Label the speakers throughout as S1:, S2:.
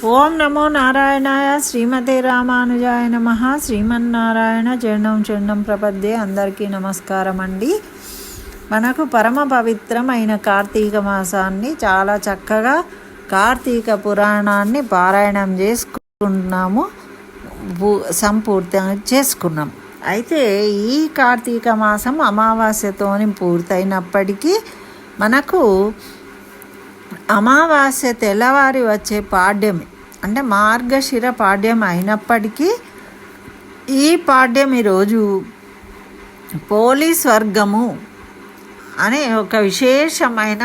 S1: ఓం నమో నారాయణాయ శ్రీమతే రామానుజాయ నమః. శ్రీమన్నారాయణ చరణం చరణం ప్రపద్యే. అందరికీ నమస్కారం అండి. మనకు పరమ పవిత్రమైన కార్తీక మాసాన్ని చాలా చక్కగా కార్తీక పురాణాన్ని పారాయణం చేసుకున్నాము, సంపూర్తి చేసుకున్నాం. అయితే ఈ కార్తీక మాసం అమావాస్యతోని పూర్తయినప్పటికీ మనకు అమావాస్య తెల్లవారి వచ్చే పాడ్యమి అంటే మార్గశిర పాడ్యం అయినప్పటికీ ఈ పాడ్యమి రోజు పోలీస్ వర్గము అనే ఒక విశేషమైన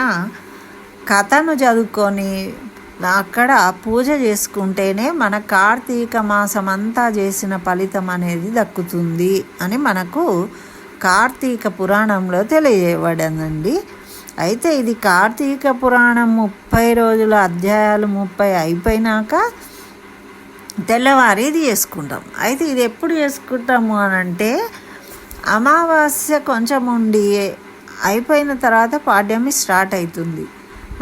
S1: కథను చదువుకొని అక్కడ పూజ చేసుకుంటేనే మన కార్తీక మాసం అంతా చేసిన ఫలితం అనేది దక్కుతుంది అని మనకు కార్తీక పురాణంలో తెలియబడిందండి. అయితే ఇది కార్తీక పురాణం 30 రోజుల అధ్యాయాలు 30 అయిపోయినాక తెల్లవారి ఇది చేసుకుంటాం. అయితే ఇది ఎప్పుడు చేసుకుంటాము అని అంటే అమావాస్య కొంచెం ఉండి అయిపోయిన తర్వాత పాడ్యమి స్టార్ట్ అవుతుంది.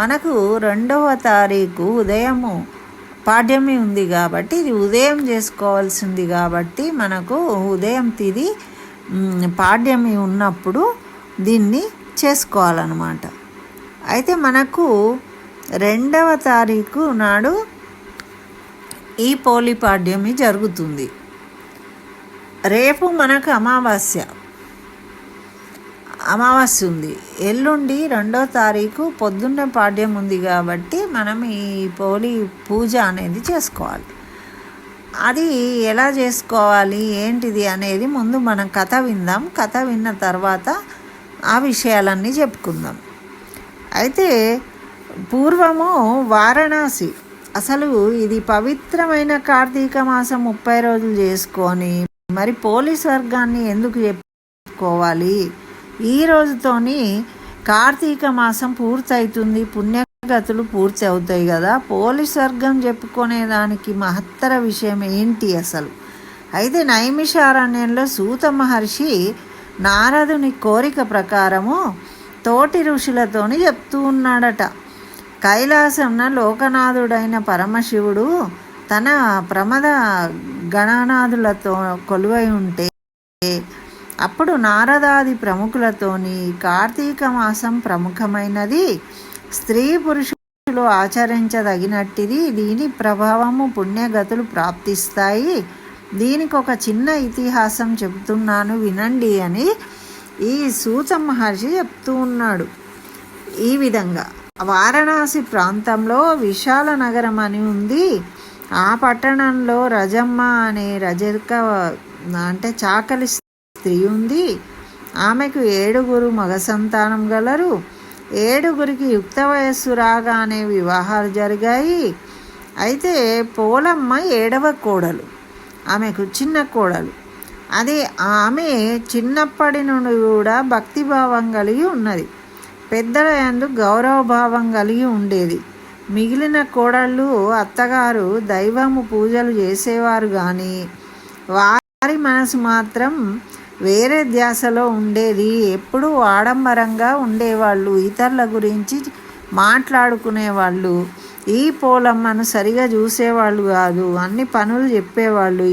S1: మనకు 2వ తారీఖు ఉదయము పాడ్యమి ఉంది కాబట్టి ఇది ఉదయం చేసుకోవాల్సింది కాబట్టి మనకు ఉదయం తిది పాడ్యమి ఉన్నప్పుడు దీన్ని చేసుకోవాలన్నమాట. అయితే మనకు 2వ తారీఖు నాడు ఈ పోలిపాడ్యమి జరుగుతుంది. రేపు మనకు అమావాస్య ఉంది. ఎల్లుండి 2వ తారీఖు పొద్దున్నే పాడ్యం ఉంది కాబట్టి మనం ఈ పోలి పూజ అనేది చేసుకోవాలి. అది ఎలా చేసుకోవాలి ఏంటిది అనేది ముందు మనం కథ విందాం. కథ విన్న తర్వాత ఆ విషయాలన్నీ చెప్పుకుందాం. అయితే పూర్వము వారణాసి అసలు ఇది పవిత్రమైన కార్తీక మాసం 30 రోజులు చేసుకొని మరి పోలీస్ వర్గాన్ని ఎందుకు చెప్పుకోవాలి? ఈ రోజుతోని కార్తీక మాసం పూర్తవుతుంది, పుణ్యగతులు పూర్తి అవుతాయి కదా. పోలీస్ వర్గం చెప్పుకునేదానికి మహత్తర విషయం ఏంటి అసలు? అయితే నైమిషారణ్యంలో సూత మహర్షి నారదుని కోరిక ప్రకారము తోటి ఋషులతోని చెప్తూ ఉన్నాడట. కైలాసంన లోకనాథుడైన పరమశివుడు తన ప్రమద గణనాథులతో కొలువై ఉంటే అప్పుడు నారదాది ప్రముఖులతోని కార్తీక మాసం ప్రముఖమైనది, స్త్రీ పురుషులు ఆచరించదగినట్టిది, దీని ప్రభావము పుణ్యగతులు ప్రాప్తిస్తాయి, దీనికి ఒక చిన్న ఇతిహాసం చెబుతున్నాను వినండి అని ఈ సూత మహర్షి చెప్తూ ఉన్నాడు. ఈ విధంగా వారణాసి ప్రాంతంలో విశాల నగరం అని ఉంది. ఆ పట్టణంలో రజమ్మ అనే రజక అంటే చాకలి స్త్రీ ఉంది. ఆమెకు 7 మగ సంతానం గలరు. 7 యుక్త వయస్సు రాగానే వివాహాలు జరిగాయి. అయితే పోలమ్మ 7వ కోడలు, ఆమెకు చిన్న కోడలు. అది ఆమె చిన్నప్పటి నుండి కూడా భక్తిభావం కలిగి ఉన్నది, పెద్దల యందు గౌరవభావం కలిగి ఉండేది. మిగిలిన కోడళ్ళు అత్తగారు దైవము పూజలు చేసేవారు కానీ వారి మనసు మాత్రం వేరే ధ్యాసలో ఉండేది. ఎప్పుడూ ఆడంబరంగా ఉండేవాళ్ళు, ఇతరుల గురించి మాట్లాడుకునేవాళ్ళు. ఈ పోలమ్మను సరిగా చూసేవాళ్ళు కాదు, అన్ని పనులు చెప్పేవాళ్ళు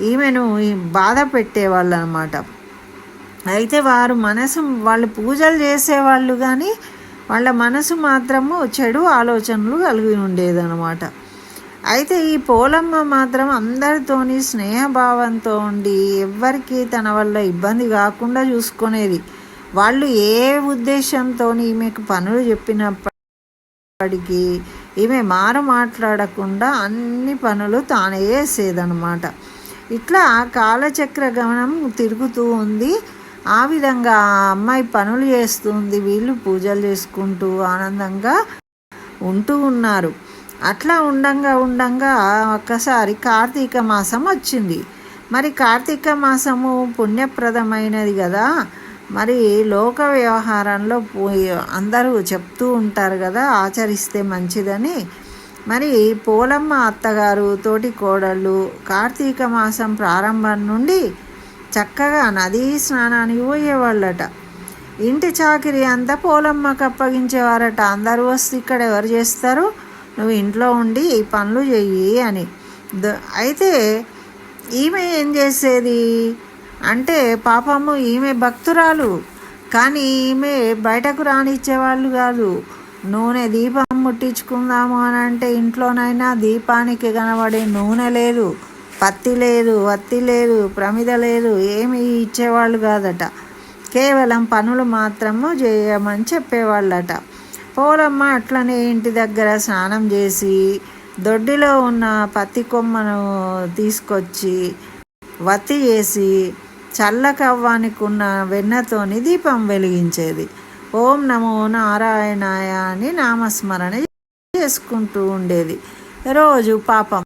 S1: ఈమెను బాధ పెట్టేవాళ్ళు అన్నమాట. అయితే వాళ్ళు పూజలు చేసేవాళ్ళు కానీ వాళ్ళ మనసు మాత్రము చెడు ఆలోచనలు కలిగి ఉండేదన్నమాట. అయితే ఈ పోలమ్మ మాత్రం అందరితోని స్నేహభావంతో ఉండి ఎవ్వరికీ తన వల్ల ఇబ్బంది కాకుండా చూసుకునేది. వాళ్ళు ఏ ఉద్దేశంతో ఈమెకు పనులు చెప్పినప్పటికీ ఈమె మాట్లాడకుండా అన్ని పనులు తానే చేసేదనమాట. ఇట్లా కాలచక్ర గమనం తిరుగుతూ ఉంది. ఆ విధంగా ఆ అమ్మాయి పనులు చేస్తుంది, వీళ్ళు పూజలు చేసుకుంటూ ఆనందంగా ఉంటూ ఉన్నారు. అట్లా ఉండంగా ఒక్కసారి కార్తీక మాసం వచ్చింది. మరి కార్తీక మాసము పుణ్యప్రదమైనది కదా. మరి లోక వ్యవహారంలో అందరూ చెప్తూ ఉంటారు కదా ఆచరిస్తే మంచిదని. మరి పోలమ్మ అత్తగారు తోటి కోడళ్ళు కార్తీక మాసం ప్రారంభం నుండి చక్కగా నదీ స్నానానికి పోయేవాళ్ళట. ఇంటి చాకిరి అంతా పోలమ్మకు అప్పగించేవారట. అందరూ వస్తే ఇక్కడ ఎవరు చేస్తారు? నువ్వు ఇంట్లో ఉండి ఈ పనులు చెయ్యి అని. అయితే ఈమె ఏం చేసేది అంటే పాపము ఈమె భక్తురాలు, కానీ ఈమె బయటకు రానిచ్చేవాళ్ళు కాదు. నూనె దీపం ముట్టించుకుందాము అని అంటే ఇంట్లోనైనా దీపానికి కనబడే నూనె లేదు, పత్తి లేదు, వత్తి లేదు, ప్రమిద లేదు, ఏమి ఇచ్చేవాళ్ళు కాదట. కేవలం పనులు మాత్రము చేయమని చెప్పేవాళ్ళట. పోలమ్మ అట్లనే ఇంటి దగ్గర స్నానం చేసి దొడ్డిలో ఉన్న పత్తి కొమ్మను తీసుకొచ్చి వత్తి చేసి చల్లకవ్వానికి ఉన్న వెన్నతోని దీపం వెలిగించేది. ఓం నమో నారాయణాయ అని నామస్మరణ చేసుకుంటూ ఉండేది రోజు. పాపం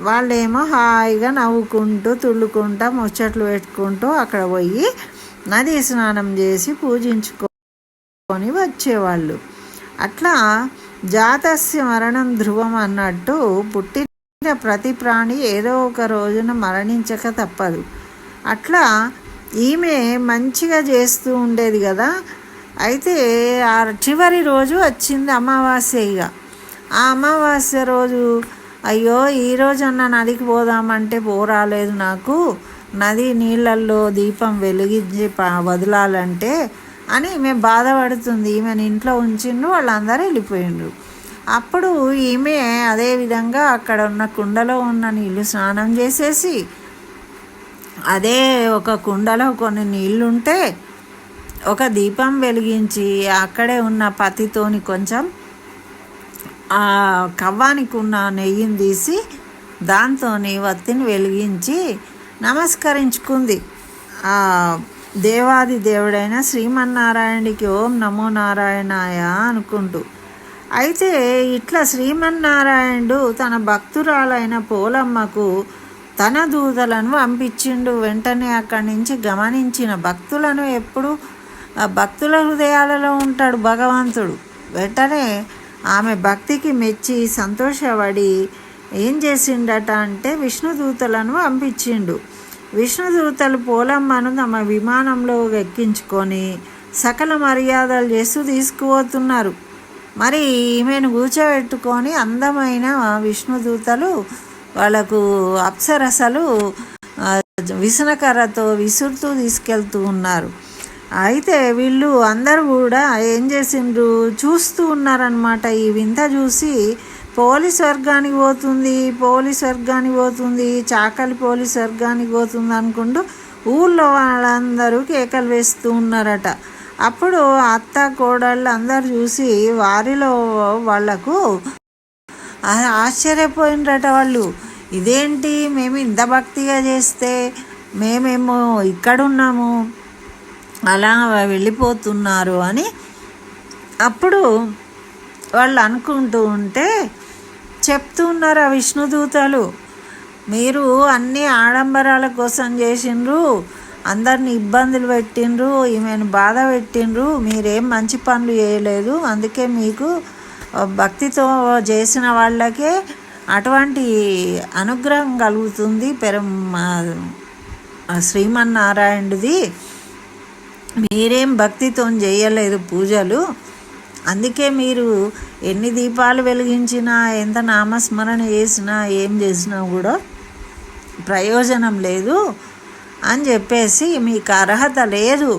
S1: వాళ్ళేమో హాయిగా నవ్వుకుంటూ తుళ్ళుకుంటూ ముచ్చట్లు పెట్టుకుంటూ అక్కడ పోయి నదీ స్నానం చేసి పూజించుకొని వచ్చేవాళ్ళు. అట్లా జాతస్య మరణం ధ్రువం అన్నట్టు పుట్టిన ప్రతి ప్రాణి ఏదో ఒక రోజున మరణించక తప్పదు. అట్లా ఈమె మంచిగా చేస్తూ ఉండేది కదా. అయితే ఆ చివరి రోజు వచ్చింది అమావాస్య. ఇక ఆ అమావాస్య రోజు అయ్యో ఈరోజన్నా నదికి పోదామంటే పోరాలేదు నాకు, నది నీళ్ళల్లో దీపం వెలిగించి వదలాలంటే అని ఈమె బాధపడుతుంది. ఈమెను ఇంట్లో ఉంచిండ్రు, వాళ్ళందరూ వెళ్ళిపోయిండ్రు. అప్పుడు ఈమె అదేవిధంగా అక్కడ ఉన్న కుండలో ఉన్న నీళ్ళు స్నానం చేసేసి అదే ఒక కుండలో కొన్ని నీళ్ళుంటే ఒక దీపం వెలిగించి అక్కడే ఉన్న పత్తితోని కొంచెం ఆ కవ్వానికి ఉన్న నెయ్యిని తీసి దాంతో వత్తిని వెలిగించి నమస్కరించుకుంది ఆ దేవాది దేవుడైన శ్రీమన్నారాయణుడికి ఓం నమో నారాయణాయ అనుకుంటూ. అయితే ఇట్లా శ్రీమన్నారాయణుడు తన భక్తురాలైన పోలమ్మకు తన దూతలను పంపించిండు. వెంటనే అక్కడి నుంచి గమనించిన భక్తులను ఎప్పుడు భక్తుల హృదయాలలో ఉంటాడు భగవంతుడు. వెంటనే ఆమె భక్తికి మెచ్చి సంతోషపడి ఏం చేసిండట అంటే విష్ణుదూతలను పంపించిండు. విష్ణుదూతలు పోలమ్మను తమ విమానంలో ఎక్కించుకొని సకల మర్యాదలు చేస్తూ తీసుకుపోతున్నారు. మరి ఈమెను కూర్చోబెట్టుకొని అందమైన విష్ణుదూతలు వాళ్ళకు అప్సరసలు విసనకర్రతో విసురుతూ తీసుకెళ్తూ ఉన్నారు. అయితే వీళ్ళు అందరూ కూడా ఏం చేసిండ్రు చూస్తూ ఉన్నారనమాట. ఈ వింత చూసి పోలీస్ వర్గానికి పోతుంది, పోలీస్ వర్గానికి పోతుంది, చాకలి పోలీస్ వర్గానికి పోతుంది అనుకుంటూ ఊళ్ళో వాళ్ళందరూ కేకలు వేస్తూ ఉన్నారట. అప్పుడు అత్త కోడళ్ళు అందరు చూసి వారిలో వాళ్లకు ఆశ్చర్యపోయినరట. వాళ్ళు ఇదేంటి, మేము ఇంత భక్తిగా చేస్తే మేమేమో ఇక్కడున్నాము, అలా వెళ్ళిపోతున్నారు అని అప్పుడు వాళ్ళు అనుకుంటూ ఉంటే చెప్తూ ఉన్నారు ఆ విష్ణుదూతలు, మీరు అన్ని ఆడంబరాల కోసం చేసిండ్రు, అందరిని ఇబ్బందులు పెట్టిండ్రు, ఈమెను బాధ పెట్టిండ్రు, మీరేం మంచి పనులు చేయలేదు, అందుకే మీకు భక్తితో చేసిన వాళ్ళకే అటువంటి అనుగ్రహం కలుగుతుంది శ్రీమన్నారాయణుడిది, మీరేం భక్తితో చేయలేదు పూజలు, అందుకే మీరు ఎన్ని దీపాలు వెలిగించినా ఎంత నామస్మరణ చేసినా ఏం చేసినా కూడా ప్రయోజనం లేదు అని చెప్పేసి, మీకు అర్హత లేదు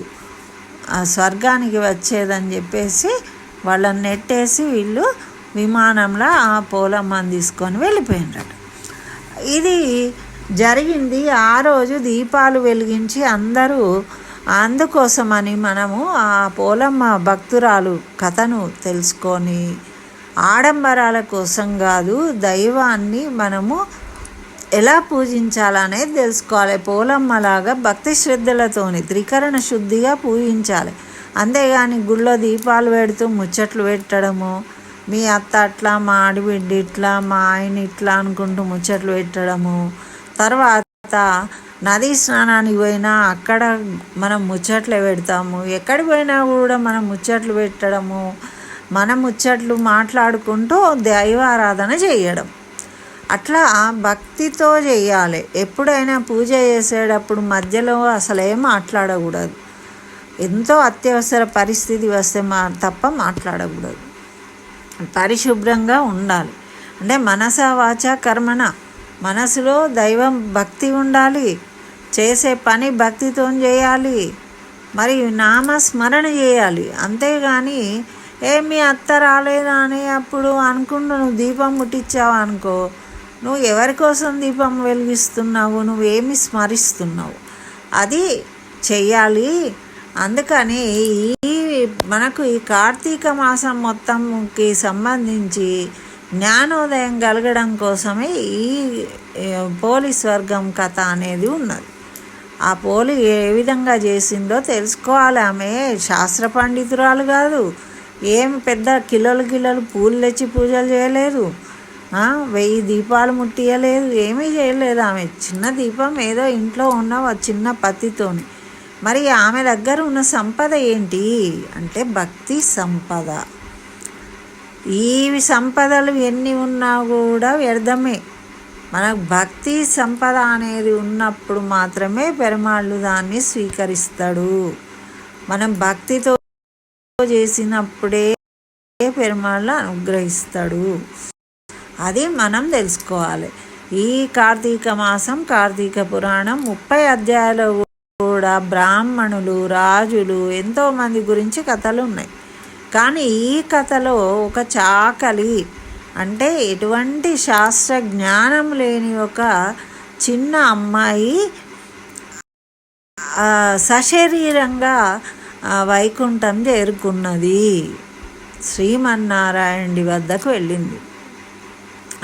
S1: ఆ స్వర్గానికి వచ్చేదని చెప్పేసి వాళ్ళని నెట్టేసి వీళ్ళు విమానంలో ఆ పోలమ్మని తీసుకొని వెళ్ళిపోయినారట. ఇది జరిగింది ఆ రోజు దీపాలు వెలిగించి అందరూ. అందుకోసమని మనము ఆ పోలమ్మ భక్తురాలు కథను తెలుసుకొని ఆడంబరాల కోసం కాదు, దైవాన్ని మనము ఎలా పూజించాలనేది తెలుసుకోవాలి. పోలమ్మలాగా భక్తి శ్రద్ధలతోని త్రికరణ శుద్ధిగా పూజించాలి. అంతేగాని గుళ్ళో దీపాలు పెడుతూ ముచ్చట్లు పెట్టడము, మీ అత్త అట్లా, మా ఆడబిడ్డ ఇట్లా, మా ఆయన ఇట్లా అనుకుంటూ ముచ్చట్లు పెట్టడము, తర్వాత నదీ స్నానానికి పోయినా అక్కడ మనం ముచ్చట్లు పెడతాము, ఎక్కడికి పోయినా కూడా మనం ముచ్చట్లు పెట్టడము, మనం ముచ్చట్లు మాట్లాడుకుంటూ దైవారాధన చేయడం, అట్లా భక్తితో చేయాలి. ఎప్పుడైనా పూజ చేసేటప్పుడు మధ్యలో అసలేం మాట్లాడకూడదు. ఎంతో అత్యవసర పరిస్థితి వస్తే తప్ప మాట్లాడకూడదు. పరిశుభ్రంగా ఉండాలి. అంటే మనస వాచ కర్మణ, మనసులో దైవం భక్తి ఉండాలి, చేసే పని భక్తితో చేయాలి, మరి నామస్మరణ చేయాలి. అంతేగాని మీ అత్త రాలేదా అని అప్పుడు అనుకుంటూ నువ్వు దీపం ముట్టించావు అనుకో, నువ్వు ఎవరి కోసం దీపం వెలిగిస్తున్నావు, నువ్వేమి స్మరిస్తున్నావు, అది చెయ్యాలి. అందుకని మనకు ఈ కార్తీక మాసం మొత్తంకి సంబంధించి జ్ఞానోదయం కలగడం కోసమే ఈ పోలీస్ వర్గం కథ అనేది ఉన్నది. ఆ పోలి ఏ విధంగా చేసిందో తెలుసుకోవాలి. ఆమె శాస్త్ర పండితురాలు కాదు, ఏమి పెద్ద కిలోలు పూలు తెచ్చి పూజలు చేయలేదు, 1000 దీపాలు ముట్టియలేదు, ఏమీ చేయలేదు. ఆమె చిన్న దీపం ఏదో ఇంట్లో ఉన్న చిన్న పత్తితోని. మరి ఆమె దగ్గర ఉన్న సంపద ఏంటి అంటే భక్తి సంపద. ఈ సంపదలు ఎన్ని ఉన్నా కూడా వ్యర్థమే. మనకు భక్తి సంపద అనేది ఉన్నప్పుడు మాత్రమే పెరుమాళ్ళు దాన్ని స్వీకరిస్తాడు. మనం భక్తితో చేసినప్పుడే పెరుమాళ్ళు అనుగ్రహిస్తాడు. అది మనం తెలుసుకోవాలి. ఈ కార్తీక మాసం, కార్తీక పురాణం 30 అధ్యాయాలు కూడా బ్రాహ్మణులు, రాజులు, ఎంతోమంది గురించి కథలు ఉన్నాయి. కానీ ఈ కథలో ఒక చాకలి, అంటే ఎటువంటి శాస్త్ర జ్ఞానం లేని ఒక చిన్న అమ్మాయి సశరీరంగా వైకుంఠం చేరుకున్నది, శ్రీమన్నారాయణుడి వద్దకు వెళ్ళింది.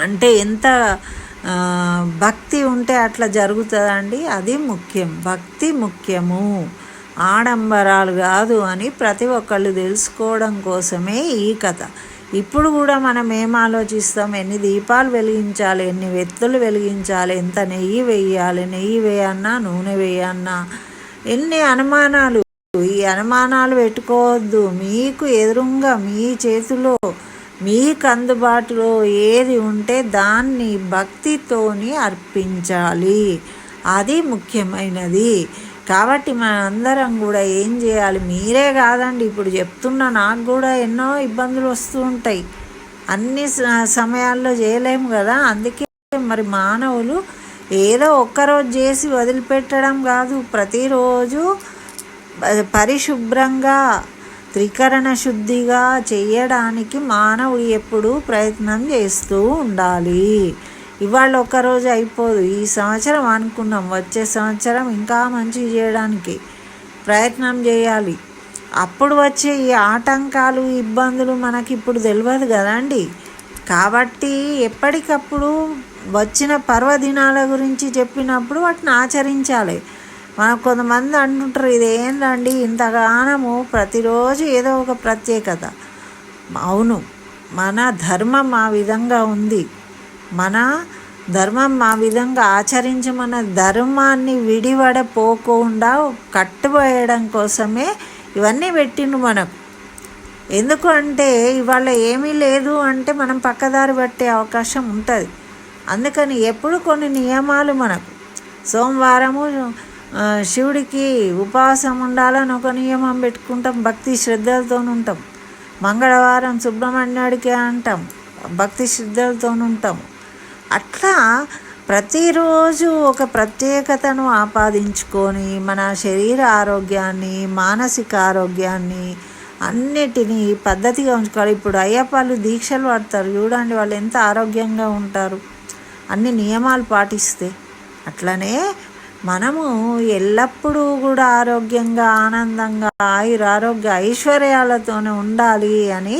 S1: అంటే ఎంత భక్తి ఉంటే అట్లా జరుగుతుందండి. అది ముఖ్యం, భక్తి ముఖ్యము, ఆడంబరాలు కాదు అని ప్రతి ఒక్కళ్ళు తెలుసుకోవడం కోసమే ఈ కథ. ఇప్పుడు కూడా మనం ఏం ఆలోచిస్తాం, ఎన్ని దీపాలు వెలిగించాలి, ఎన్ని వెత్తులు వెలిగించాలి, ఎంత నెయ్యి వేయాలి, నెయ్యి వేయన్నా నూనె వేయన్నా, ఎన్ని అనుమానాలు. ఈ అనుమానాలు పెట్టుకోవద్దు. మీకు ఎదురుగా మీ చేతిలో మీకు అందుబాటులో ఏది ఉంటే దాన్ని భక్తితోని అర్పించాలి, అది ముఖ్యమైనది. కాబట్టి మనందరం కూడా ఏం చేయాలి, మీరే కాదండి, ఇప్పుడు చెప్తున్నా, నాకు కూడా ఎన్నో ఇబ్బందులు వస్తూ ఉంటాయి, అన్ని సమయాల్లో చేయలేము కదా. అందుకే మరి మానవులు ఏదో ఒక్కరోజు చేసి వదిలిపెట్టడం కాదు, ప్రతిరోజు పరిశుభ్రంగా త్రికరణ శుద్ధిగా చేయడానికి మానవుడు ఎప్పుడూ ప్రయత్నం చేస్తూ ఉండాలి. ఇవాళ ఒక్కరోజు అయిపోదు. ఈ సంవత్సరం అనుకున్నాం, వచ్చే సంవత్సరం ఇంకా మంచి చేయడానికి ప్రయత్నం చేయాలి. అప్పుడు వచ్చే ఈ ఆటంకాలు, ఇబ్బందులు మనకి ఇప్పుడు తెలియదు కదండి. కాబట్టి ఎప్పటికప్పుడు వచ్చిన పర్వదినాల గురించి చెప్పినప్పుడు వాటిని ఆచరించాలి. మనకు కొంతమంది అంటుంటారు, ఇదేంటండి ఇంతగానము ప్రతిరోజు ఏదో ఒక ప్రత్యేకత. అవును, మన ధర్మం ఆ విధంగా ఉంది. మన ధర్మం ఆ విధంగా ఆచరించి మన ధర్మాన్ని విడివడపోకుండా కట్టుబోయడం కోసమే ఇవన్నీ పెట్టిండు మనకు. ఎందుకు అంటే ఇవాళ ఏమీ లేదు అంటే మనం పక్కదారి పట్టే అవకాశం ఉంటుంది. అందుకని ఎప్పుడు కొన్ని నియమాలు మనకు. సోమవారము శివుడికి ఉపవాసం ఉండాలని ఒక నియమం పెట్టుకుంటాం, భక్తి శ్రద్ధలతో ఉంటాం. మంగళవారం సుబ్రహ్మణ్యుడికి అంటాం, భక్తి శ్రద్ధలతో ఉంటాం. అట్లా ప్రతిరోజు ఒక ప్రత్యేకతను ఆపాదించుకొని మన శరీర ఆరోగ్యాన్ని, మానసిక ఆరోగ్యాన్ని అన్నిటినీ పద్ధతిగా ఉంచుకోవాలి. ఇప్పుడు అయ్యప్పలు దీక్షలు పడతారు చూడండి, వాళ్ళు ఎంత ఆరోగ్యంగా ఉంటారు అన్ని నియమాలు పాటిస్తే. అట్లనే మనము ఎల్లప్పుడూ కూడా ఆరోగ్యంగా, ఆనందంగా, ఆరోగ్య ఐశ్వర్యాలతోనే ఉండాలి అని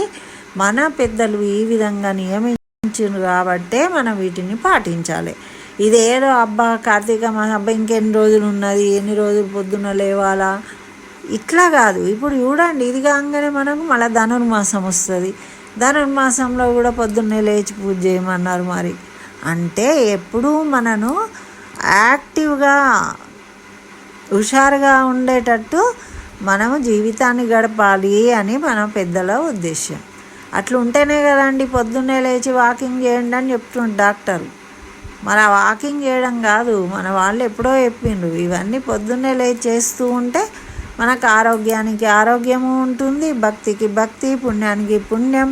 S1: మన పెద్దలు ఈ విధంగా నియమించారు. కాబట్టే మనం వీటిని పాటించాలి. ఇదేదో అబ్బా కార్తీక మాసం, అబ్బా ఇంకెన్ని రోజులు ఉన్నది, ఎన్ని రోజులు పొద్దున్న లేవాలా, ఇట్లా కాదు. ఇప్పుడు చూడండి, ఇది కాగానే మనకు మళ్ళీ ధనుర్మాసం వస్తుంది. ధనుర్మాసంలో కూడా పొద్దున్నే లేచి పూజ చేయమన్నారు. మరి అంటే ఎప్పుడూ మనను యాక్టివ్గా, హుషారుగా ఉండేటట్టు మనము జీవితాన్ని గడపాలి అని మన పెద్దల ఉద్దేశం. అట్లా ఉంటేనే కదండి పొద్దున్నే లేచి వాకింగ్ చేయండి అని చెప్తుండ్రు డాక్టర్. మరి ఆ వాకింగ్ చేయడం కాదు, మన వాళ్ళు ఎప్పుడో చెప్పిండ్రు. ఇవన్నీ పొద్దున్నే లేచి చేస్తూ ఉంటే మనకు ఆరోగ్యానికి ఆరోగ్యము ఉంటుంది, భక్తికి భక్తి, పుణ్యానికి పుణ్యం,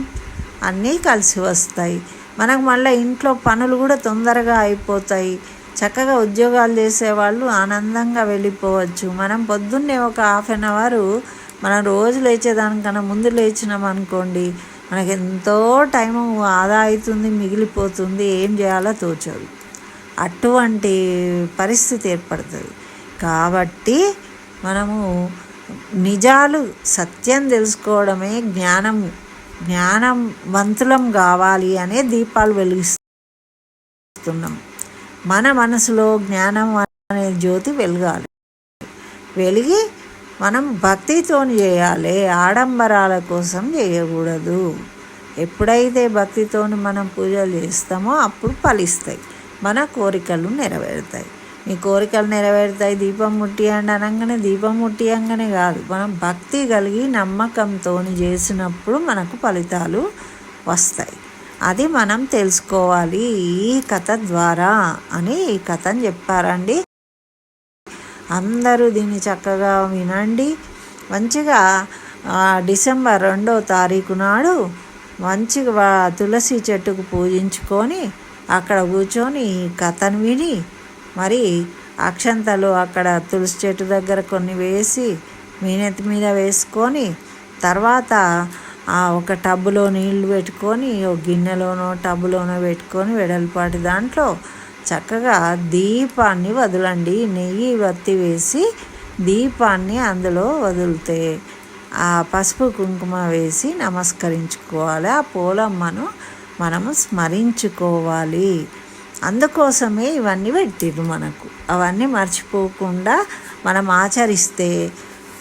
S1: అన్నీ కలిసి వస్తాయి. మనకు మళ్ళీ ఇంట్లో పనులు కూడా తొందరగా అయిపోతాయి. చక్కగా ఉద్యోగాలు చేసేవాళ్ళు ఆనందంగా వెళ్ళిపోవచ్చు. మనం పొద్దున్నే ఒక 1/2 అవరు మనం రోజు లేచేదానికన్నా ముందు లేచినాం అనుకోండి, మనకి ఎంతో టైము ఆదా అవుతుంది, మిగిలిపోతుంది, ఏం చేయాలో తోచదు. అటువంటి పరిస్థితి ఏర్పడుతుంది. కాబట్టి మనము నిజాలు సత్యం తెలుసుకోవడమే జ్ఞానవంతులం కావాలి అనే దీపాలు వెలిగిస్తున్నాం. మన మనసులో జ్ఞానం అనే జ్యోతి వెలగాలి. వెలిగి మనం భక్తితో చేయాలి, ఆడంబరాల కోసం చేయకూడదు. ఎప్పుడైతే భక్తితో మనం పూజలు చేస్తామో అప్పుడు ఫలిస్తాయి, మన కోరికలు నెరవేరుతాయి. మీ కోరికలు నెరవేరుతాయి, దీపం ముట్టియండి అనగానే దీపం ముట్టియంగానే కాదు, మనం భక్తి కలిగి నమ్మకంతో చేసినప్పుడు మనకు ఫలితాలు వస్తాయి. అది మనం తెలుసుకోవాలి ఈ కథ ద్వారా అని ఈ కథను చెప్పారండి. అందరూ దీన్ని చక్కగా వినండి. మంచిగా డిసెంబర్ 2వ తారీఖు నాడు మంచిగా తులసి చెట్టుకు పూజించుకొని అక్కడ కూర్చొని ఈ కథను విని, మరి అక్షంతలు అక్కడ తులసి చెట్టు దగ్గర కొన్ని వేసి మీ నెత్తి మీద వేసుకొని, తర్వాత ఒక టబ్బులో నీళ్లు పెట్టుకొని, ఒక గిన్నెలోనో టబ్బులోనో పెట్టుకొని వెడల్పాటి దాంట్లో చక్కగా దీపాన్ని వదలండి. నెయ్యి వత్తి వేసి దీపాన్ని అందులో వదిలితే ఆ పసుపు కుంకుమ వేసి నమస్కరించుకోవాలి. ఆ పోలమ్మను మనము స్మరించుకోవాలి. అందుకోసమే ఇవన్నీ పెట్టిర్రు మనకు. అవన్నీ మర్చిపోకుండా మనం ఆచరిస్తే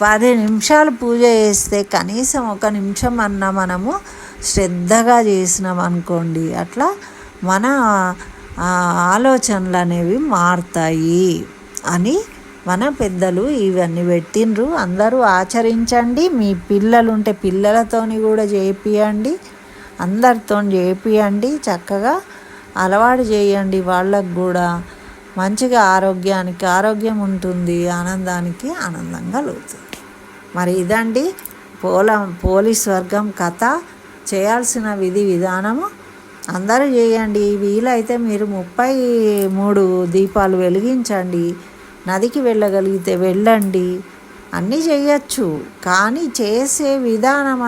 S1: 10 నిమిషాలు పూజ చేస్తే కనీసం 1 నిమిషం అన్నా మనము శ్రద్ధగా చేసినాం అనుకోండి, అట్లా మన ఆలోచనలు అనేవి మారుతాయి అని మన పెద్దలు ఇవన్నీ పెట్టిండ్రు. అందరూ ఆచరించండి. మీ పిల్లలు ఉంటే పిల్లలతోని కూడా చేపియండి, అందరితో చేపియండి. చక్కగా అలవాటు చేయండి. వాళ్ళకు కూడా మంచిగా ఆరోగ్యం ఉంటుంది, ఆనందానికి ఆనందం కలుగుతుంది. మరి ఇదండి పోలీస్ వర్గం కథ. చేయాల్సిన విధి విధానము అందరూ చేయండి. వీలైతే మీరు 33 దీపాలు వెలిగించండి. నదికి వెళ్ళగలిగితే వెళ్ళండి. అన్నీ చేయొచ్చు, కానీ చేసే విధానం